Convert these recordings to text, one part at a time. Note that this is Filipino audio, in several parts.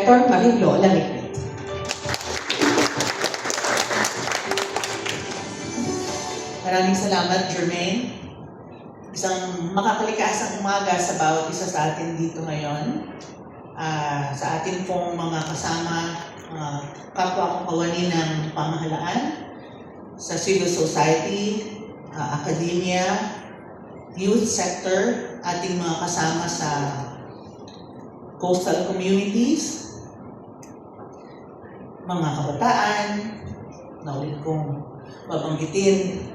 Sector, Marilo Lamiglit. Maraming salamat, Jermaine. Isang makakalikasang umaga sa bawat isa sa atin dito ngayon. Sa atin pong mga kasama, kapwa kawani ng pamahalaan, sa civil society, academia, youth sector, ating mga kasama sa coastal communities, mga kabataan, na ulit kong babanggitin,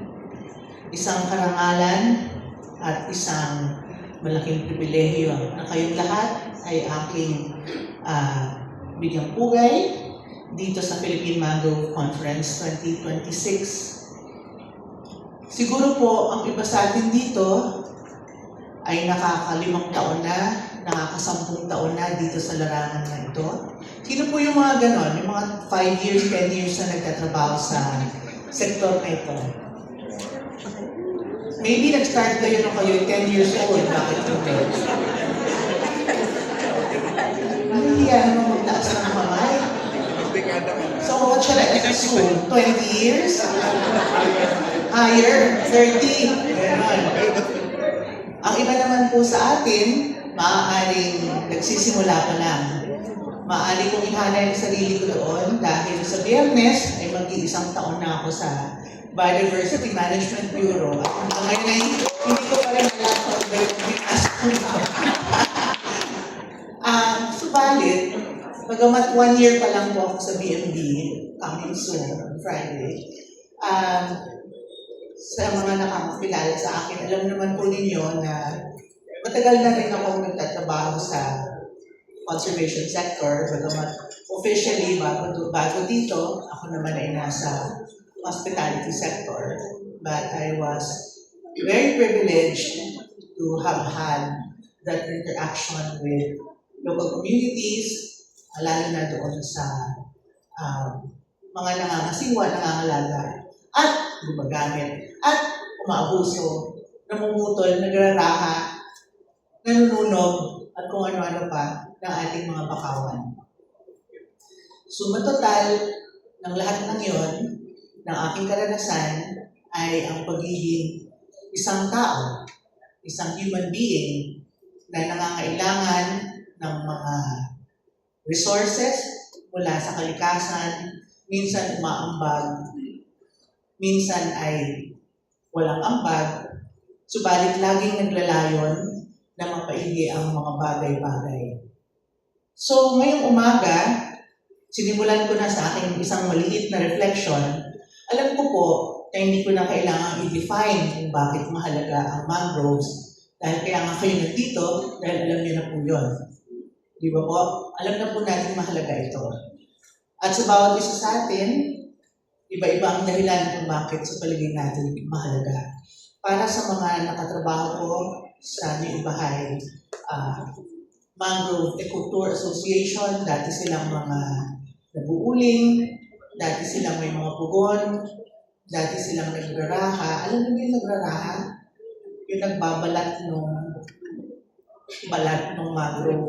isang karangalan at isang malaking pribilehiyo na kayong lahat ay aking bigyang pugay dito sa Philippine Mangrove Conference 2026. Siguro po ang iba sa atin dito ay nakaka-5 taon na, nakaka-10 taon na dito sa larangan na ito. Sino po yung mga ganon? Yung mga 5 years, 10 years na nagtatrabaho sa sektor na ito? Maybe nag-start kayo nung kayo 10 years old. Bakit hindi? Nahihiya naman magtaas ng kamay. So what should I assume? 20 years? Higher? 30? Ganon. Ang iba naman po sa atin, maaaring nagsisimula pa lang. Maaari kong ihanay ang sarili ko doon dahil sa Biyernes ay mag-iisang taon na ako sa Biodiversity Management Bureau. At hanggang ngayon ay hindi ko pa rin alam kung ano yung binasa ko. Subalit, bagamat 1 year pa lang po ako sa BMB, coming soon, Friday, sa mga nakakakilala sa akin, alam naman po ninyo na matagal na rin ako nagtatrabaho sa conservation sector, bagamat officially bago dito, ako naman ay nasa hospitality sector. But I was very privileged to have had that interaction with local communities, lalo na doon sa mga nangangasiwa, nangangalaga, at gumagamit, at umaabuso, namumutol, nagraraha, nanununog, at kung ano-ano pa ng ating mga bakawan. Suma total ng lahat ng yon, ng aking karanasan, ay ang pagiging isang tao, isang human being na nangangailangan ng mga resources mula sa kalikasan, minsan umaambag, minsan ay walang ambag, subalit laging naglalayon na mapaigi ang mga bagay-bagay. So, ngayong umaga, sinimulan ko na sa aking isang maliit na reflection. Alam ko po na hindi ko na kailangan i-define kung bakit mahalaga ang mangroves dahil kaya nga kayo nandito dahil alam niyo na po yun. Di ba po? Alam na po natin mahalaga ito. At sa bawat isa sa atin, iba-iba ang dahilan kung bakit sa paligid natin mahalaga. Para sa mga nakatrabaho ko sa New Bahay Mangrove Ecotour Association, dati silang mga nabuuling, dati silang may mga pugon, dati silang nagraraha. Alam mo yung nagraraha? Yung nagbabalat ng balat ng mangrove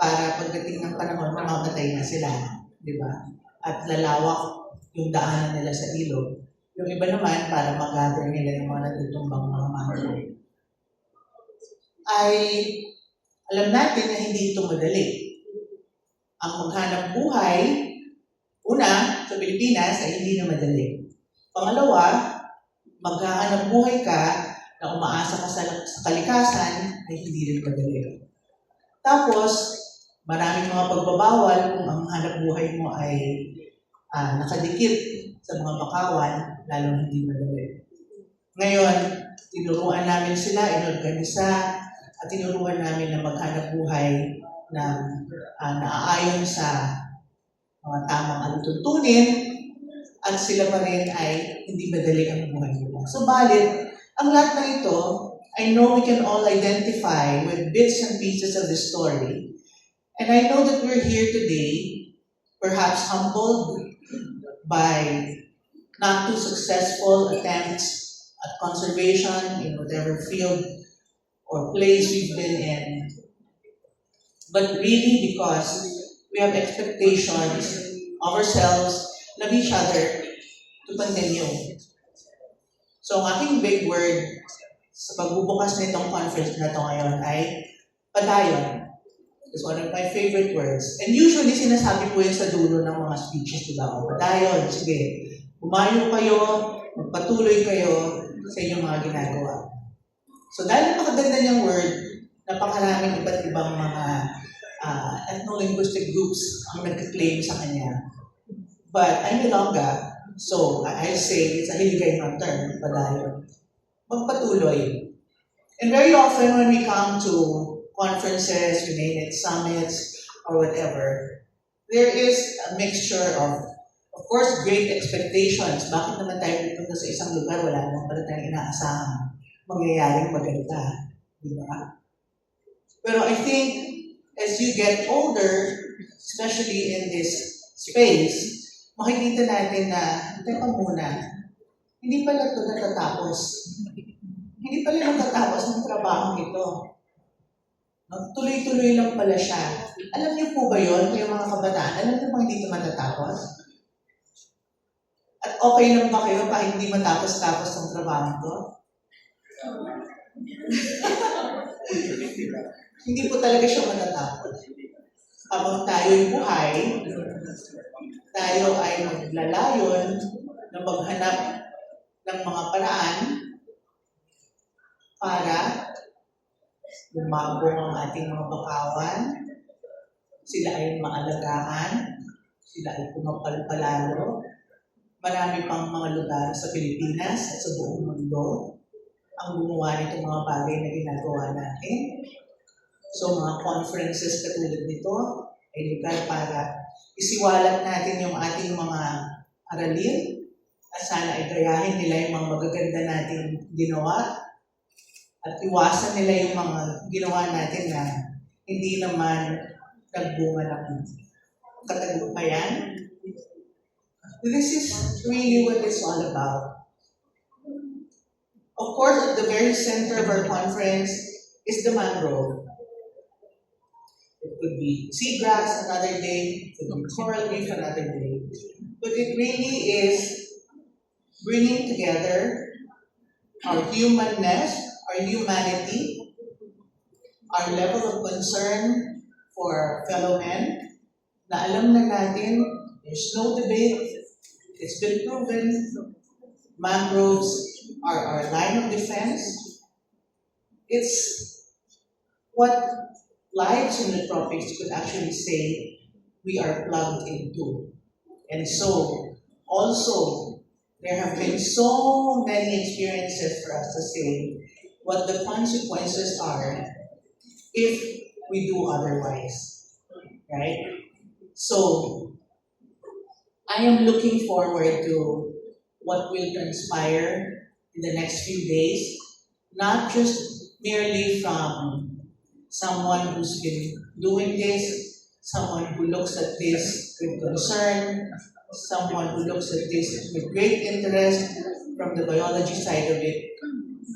para pagdating ng panahon, mamamatay na sila. Di ba? At lalawak yung daanan nila sa ilog. Yung iba naman, para mag-gather nila yung mga natutumbang mga mangrove. Ay, alam natin na hindi ito madali. Ang maghanap buhay, una, sa Pilipinas, ay hindi na madali. Pangalawa, maghahanap buhay ka na umaasa ka sa kalikasan, ay hindi rin madali. Tapos, maraming mga pagbabawal kung ang hanap buhay mo ay nakadikit sa mga bakawan, lalo hindi madali. Ngayon, tinuruan namin sila, inorganisa, at tinuruan namin na maghanap buhay na naaayon sa mga tamang alituntunin, at sila pa rin ay hindi madali ang buhay nila. Subalit, ang lahat ng ito, I know we can all identify with bits and pieces of the story. And I know that we're here today, perhaps humbled by not too successful attempts at conservation in whatever field or place we've been in, but really because we have expectations of ourselves, and of each other to continue. So ang aking big word sa pagbubukas nitong conference na ito ngayon ay padayon. It's one of my favorite words. And usually sinasabi po yun sa dulo ng mga speeches, diba? O, padayon, sige, humayo kayo, magpatuloy kayo sa inyong mga ginagawa. So dahil napakaganda niyang word, napakaraming iba't ibang mga ethno-linguistic groups ang nag-claim sa kanya. But I'm Ilongga, so I say it's a Hiligaynon term, padayon. Magpatuloy. And very often when we come to conferences, we name it summits, or whatever, there is a mixture of course, great expectations. Bakit naman tayo pupunta sa isang lugar, wala naman pala tayong inaasahang mangyayaring maganda. Di ba? Pero I think, as you get older, especially in this space, makikita natin na, teka muna, hindi pala ito natatapos. Hindi pala natatapos ng trabaho ito. Tuloy-tuloy lang pala siya. Alam niyo po ba yun, kayong mga kabataan? Alam niyo bang hindi ito matatapos? At okay lang ba kayo kahit hindi matapos-tapos ng trabaho ito? Hindi po talaga siya matatapos. Habang tayo'y buhay, tayo ay maglalayon na maghanap ng mga paraan para lumabong ang ating mga bakawan, sila ay maalagaan, sila ay pumapalpalalo. Marami pang mga lugar sa Pilipinas at sa buong mundo ang gumawa nitong mga bagay na ginagawa natin. So mga conferences katulad nito ay lugar para isiwalat natin yung ating mga aralin at sana ay gayahin nila yung mga magaganda natin ginawa at iwasan nila yung mga ginawa natin na hindi naman nagbunga ng katagumpayan. This is really what it's all about. Of course, at the very center of our conference is the mangrove. It could be seagrass another day, it could be coral reef another day. But it really is bringing together our humanness, our humanity, our level of concern for fellow men, na alam na natin, there's no debate, it's been proven, mangroves are our line of defense. It's what lives in the tropics could actually say we are plugged into. And so, also, there have been so many experiences for us to say what the consequences are if we do otherwise, right? So, I am looking forward to what will transpire in the next few days, not just merely from someone who's been doing this, someone who looks at this with concern, someone who looks at this with great interest from the biology side of it.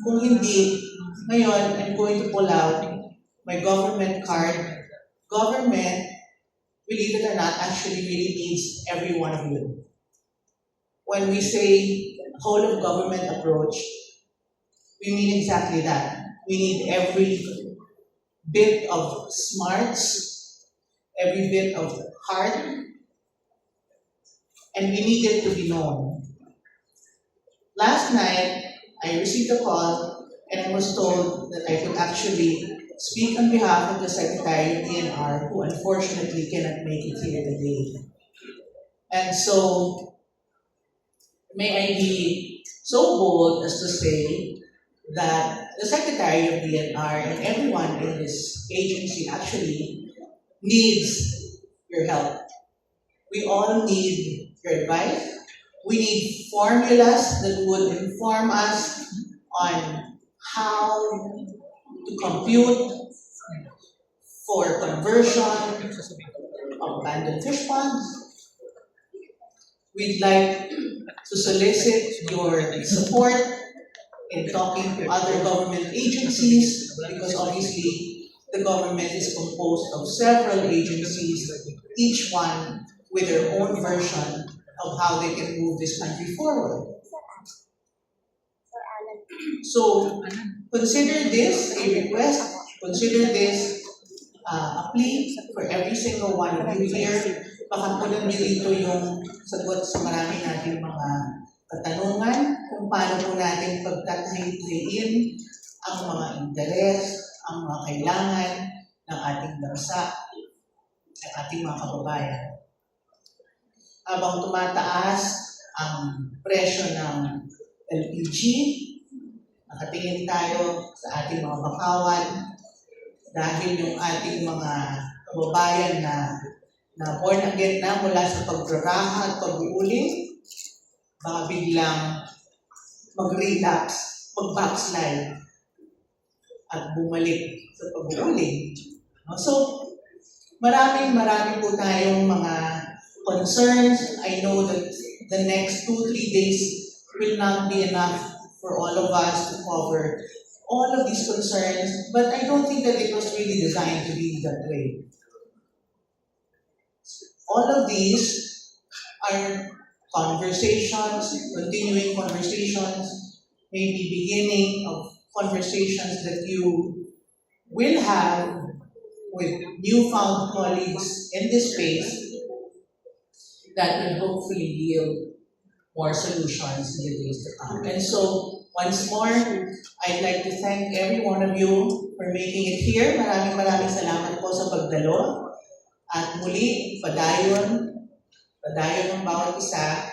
Kung hindi, ngayon, I'm going to pull out my government card. Government, believe it or not, actually really needs every one of you. When we say whole of government approach, we mean exactly that. We need every bit of smarts, every bit of heart, and we need it to be known. Last night, I received a call and I was told that I could actually speak on behalf of the Secretary of DNR, who unfortunately cannot make it here today. And so, may I be so bold as to say that the Secretary of DNR and everyone in this agency actually needs your help. We all need your advice. We need formulas that would inform us on how to compute for conversion of abandoned fish ponds. We'd like to solicit your support in talking to other government agencies, because obviously the government is composed of several agencies, each one with their own version of how they can move this country forward. So consider this a request, consider this a plea for every single one of you here. Baka po nandito yung sagot sa marami nating mga katanungan kung paano po natin pagtatahid-tahiin ang mga interes, ang mga kailangan ng ating bansa, ng ating mga kababayan. Habang tumataas ang presyo ng LPG, nakatingin tayo sa ating mga bakawan dahil yung ating mga kababayan na born again na mula sa pagraraha at pag-uuling, baka biglang mag-relapse, mag-backslide at bumalik sa pag-uuling. So, maraming po tayong mga concerns. I know that the next 2-3 days will not be enough for all of us to cover all of these concerns, but I don't think that it was really designed to be that way. All of these are conversations, continuing conversations, maybe beginning of conversations that you will have with newfound colleagues in this space that will hopefully yield more solutions in the days to come. And so, once more, I'd like to thank every one of you for making it here. Maraming salamat po sa pagdalo. At muli, padayon ng bawat isa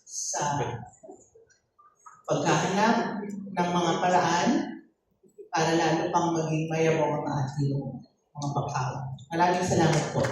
sa paghahanap ng mga paraan para lalo pang maging mayabong ang ating mga bakawan. Maraming salamat po.